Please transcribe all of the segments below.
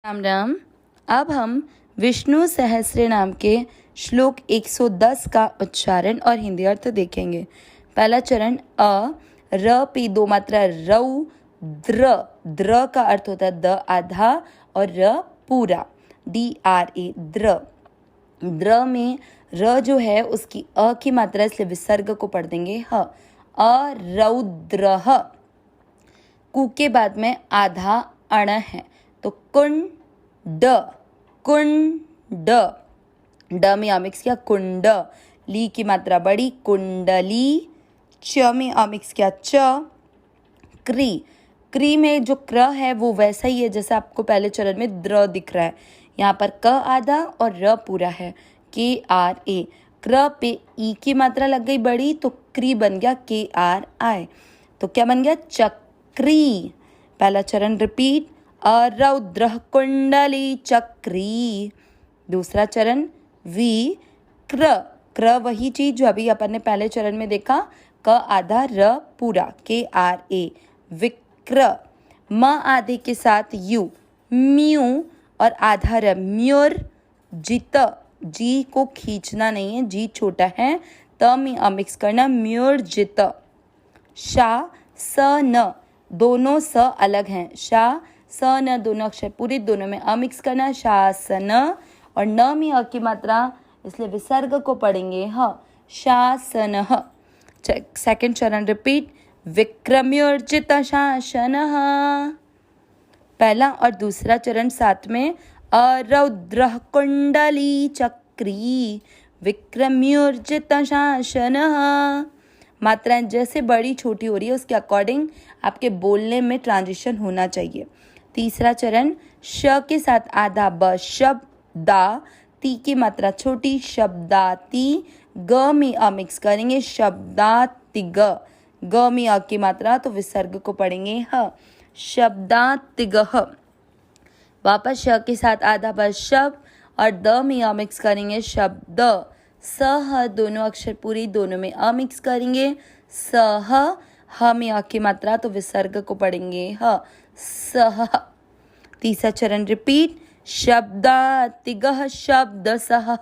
राम राम। अब हम विष्णु सहस्त्रनाम के श्लोक 110 का उच्चारण और हिंदी अर्थ देखेंगे। पहला चरण अ, र पे दो मात्रा रऊ, द्र, द्र का अर्थ होता है द आधा और र पूरा, DRA द्र। द्र में र जो है उसकी अ की मात्रा इसलिए विसर्ग को पढ़ देंगे ह, अरौद्रः। कु के बाद में आधा अण है तो कुंड, कुंड, ड में अमिक्स किया कुंड, ली की मात्रा बड़ी कुंडली, च में अमिक्स किया च, क्री, क्री में जो क्र है वो वैसा ही है जैसा आपको पहले चरण में द्र दिख रहा है। यहाँ पर क आधा और र पूरा है, KRA। क्र पे ई की मात्रा लग गई बड़ी तो क्री बन गया KRI। तो क्या बन गया? चक्री। पहला चरण रिपीट, अरौद्र कुंडली चक्री। दूसरा चरण विक्र, क्र वही चीज जो अभी अपन ने पहले चरण में देखा, क आधा र पूरा, KRA विक्र। म आधे के साथ यू, म्यू और आधा र म्यूर, जित, जी को खींचना नहीं है, जी छोटा है, त में अमिक्स करना, म्यूर जित। शा स न, दोनों स अलग हैं, शा स न दोनों अक्षर पूरी, दोनों में अमिक्स करना, शासन। और न में अ की मात्रा इसलिए विसर्ग को पढ़ेंगे ह, शासन। सेकंड चरण रिपीट, विक्रम्योर्जित शासन। पहला और दूसरा चरण साथ में, अरौद्र कुंडली चक्री विक्रम्योर्जित शासन। मात्राएं जैसे बड़ी छोटी हो रही है उसके अकॉर्डिंग आपके बोलने में ट्रांजिशन होना चाहिए। तीसरा चरण श के साथ आधा ब, शब्दा, ती की मात्रा छोटी, शब्दाती, ग में अ मिक्स करेंगे, शब्दातिग, ग में अ की मात्रा तो विसर्ग को पढ़ेंगे ह, शब्दातिगः। वापस श के साथ आधा ब, शब और द में अ मिक्स करेंगे, शब्द, सह, दोनों अक्षर पूरी, दोनों में अ मिक्स करेंगे, सह, ह में अ की मात्रा तो विसर्ग को पढ़ेंगे ह, सह। तीसरा चरण रिपीट, शब्दातिगः शब्द सह।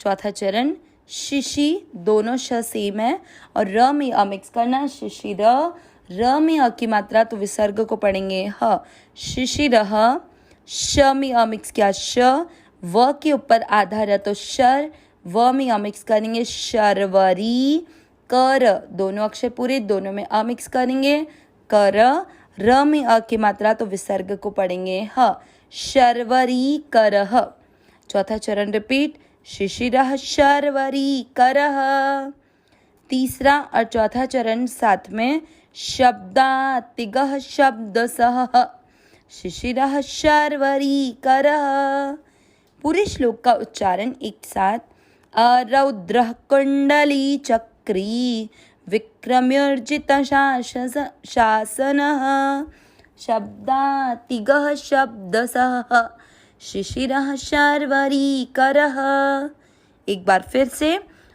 चौथा चरण शिशि, दोनों श सेम है और र में अ मिक्स करना, शिशिर, र में अ की मात्रा तो विसर्ग को पढ़ेंगे ह, शिशिरः। श में अ मिक्स किया श, व के ऊपर आधा र तो शर, व में अ मिक्स करेंगे, शर्वरी, कर, दोनों अक्षर पूरे, दोनों में अ मिक्स करेंगे, कर, र में अ की मात्रा तो विसर्ग को पढ़ेंगे ह, शर्वरी करह। चौथा चरण रिपीट, शिशिरः शर्वरी करह। तीसरा और चौथा चरण साथ में, शब्दातिगः शब्दसः, शिशिरः शर्वरी करह। पूरे श्लोक का उच्चारण एक साथ, अरौद्र कुंडली चक्री विक्रम्योर्जित शासन, शब्दातिगः शब्दसः, शिशिरः शर्वरी करह। एक बार फिर से,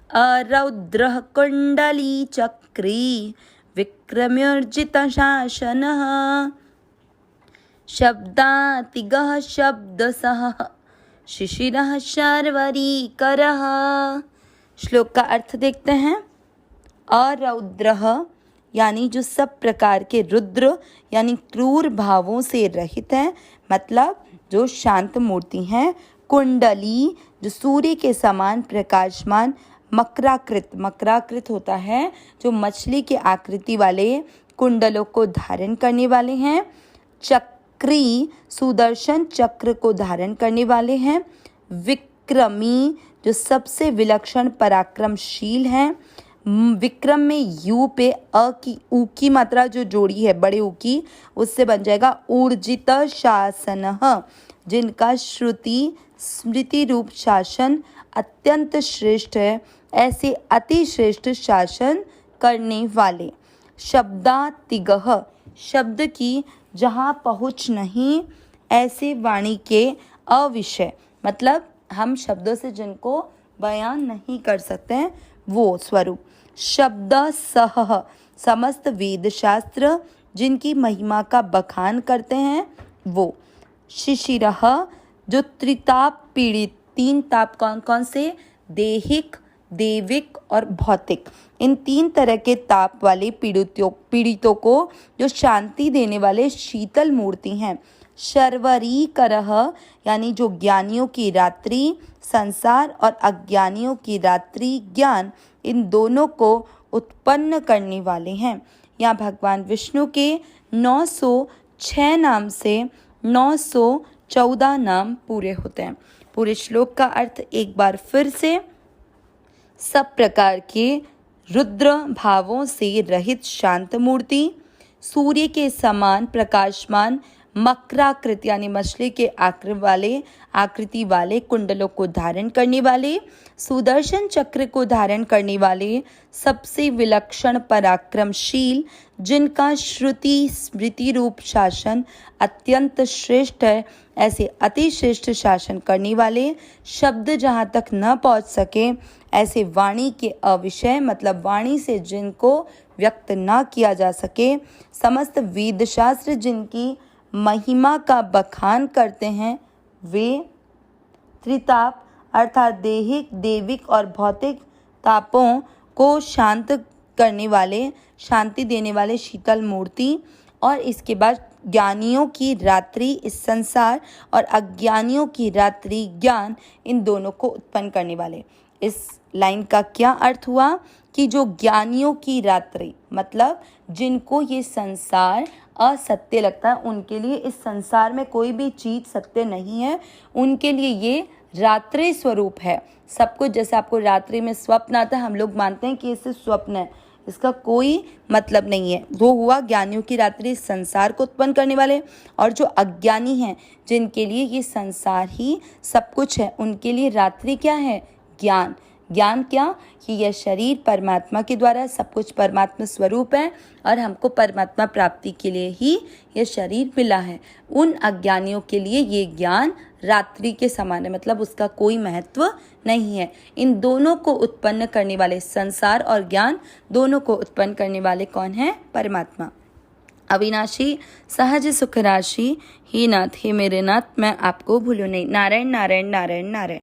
अरौद्र कुंडली चक्री विक्रम्योर्जित शासन, शब्दातिगः शब्दसः, शिशिरः शर्वरी करह। श्लोक का अर्थ देखते हैं। अरौद्रः यानी जो सब प्रकार के रुद्र यानी क्रूर भावों से रहित है, मतलब जो शांत मूर्ति हैं। कुंडली जो सूर्य के समान प्रकाशमान, मकराकृत, मकराकृत होता है जो मछली के आकृति वाले कुंडलों को धारण करने वाले हैं। चक्री सुदर्शन चक्र को धारण करने वाले हैं। विक्रमी जो सबसे विलक्षण पराक्रमशील हैं। विक्रम में यू पे अ की ऊ की मात्रा जो जोड़ी है बड़े ऊ की, उससे बन जाएगा ऊर्जित शासन, जिनका श्रुति स्मृति रूप शासन अत्यंत श्रेष्ठ है, ऐसे अति श्रेष्ठ शासन करने वाले। शब्दातिगः शब्द की जहाँ पहुँच नहीं, ऐसे वाणी के अविषय, मतलब हम शब्दों से जिनको बयान नहीं कर सकते हैं वो स्वरूप। शब्द सह समस्त वेद शास्त्र जिनकी महिमा का बखान करते हैं वो। शिशिरः, जो त्रिताप पीड़ित, 3 ताप कौन कौन से, देहिक, देविक और भौतिक, इन 3 तरह के ताप वाले पीड़ितों को जो शांति देने वाले शीतल मूर्ति हैं। शर्वरीकरः, यानी जो ज्ञानियों की रात्रि संसार और अज्ञानियों की रात्रि ज्ञान, इन दोनों को उत्पन्न करने वाले हैं। यहाँ भगवान विष्णु के 906 नाम से 914 नाम पूरे होते हैं। पूरे श्लोक का अर्थ एक बार फिर से, सब प्रकार के रुद्र भावों से रहित शांत मूर्ति, सूर्य के समान प्रकाशमान मकराकृत यानी मछली के आकृति वाले कुंडलों को धारण करने वाले, सुदर्शन चक्र को धारण करने वाले, सबसे विलक्षण पराक्रमशील, जिनका श्रुति स्मृति रूप शासन अत्यंत श्रेष्ठ है, ऐसे अति श्रेष्ठ शासन करने वाले, शब्द जहाँ तक न पहुँच सके ऐसे वाणी के अविषय, मतलब वाणी से जिनको व्यक्त न किया जा सके, समस्त वेद शास्त्र जिनकी महिमा का बखान करते हैं, वे त्रिताप अर्थात देहिक, देविक और भौतिक तापों को शांत करने वाले, शांति देने वाले शीतल मूर्ति, और इसके बाद ज्ञानियों की रात्रि इस संसार और अज्ञानियों की रात्रि ज्ञान, इन दोनों को उत्पन्न करने वाले। इस लाइन का क्या अर्थ हुआ कि जो ज्ञानियों की रात्रि, मतलब जिनको ये संसार असत्य लगता है, उनके लिए इस संसार में कोई भी चीज़ सत्य नहीं है, उनके लिए ये रात्रि स्वरूप है। सब कुछ जैसे आपको रात्रि में स्वप्न आता है, हम लोग मानते हैं कि इसे स्वप्न है, इसका कोई मतलब नहीं है। वो हुआ ज्ञानियों की रात्रि इस संसार को उत्पन्न करने वाले, और जो अज्ञानी हैं जिनके लिए ये संसार ही सब कुछ है, उनके लिए रात्रि क्या है, ज्ञान। ज्ञान क्या, कि यह शरीर परमात्मा के द्वारा, सब कुछ परमात्मा स्वरूप है और हमको परमात्मा प्राप्ति के लिए ही यह शरीर मिला है। उन अज्ञानियों के लिए ये ज्ञान रात्रि के समान है, मतलब उसका कोई महत्व नहीं है। इन दोनों को उत्पन्न करने वाले, संसार और ज्ञान दोनों को उत्पन्न करने वाले कौन है, परमात्मा। अविनाशी सहज सुख राशि, हे नाथ, हे मेरे नाथ, मैं आपको भूलूं नहीं। नारायण नारायण नारायण नारायण।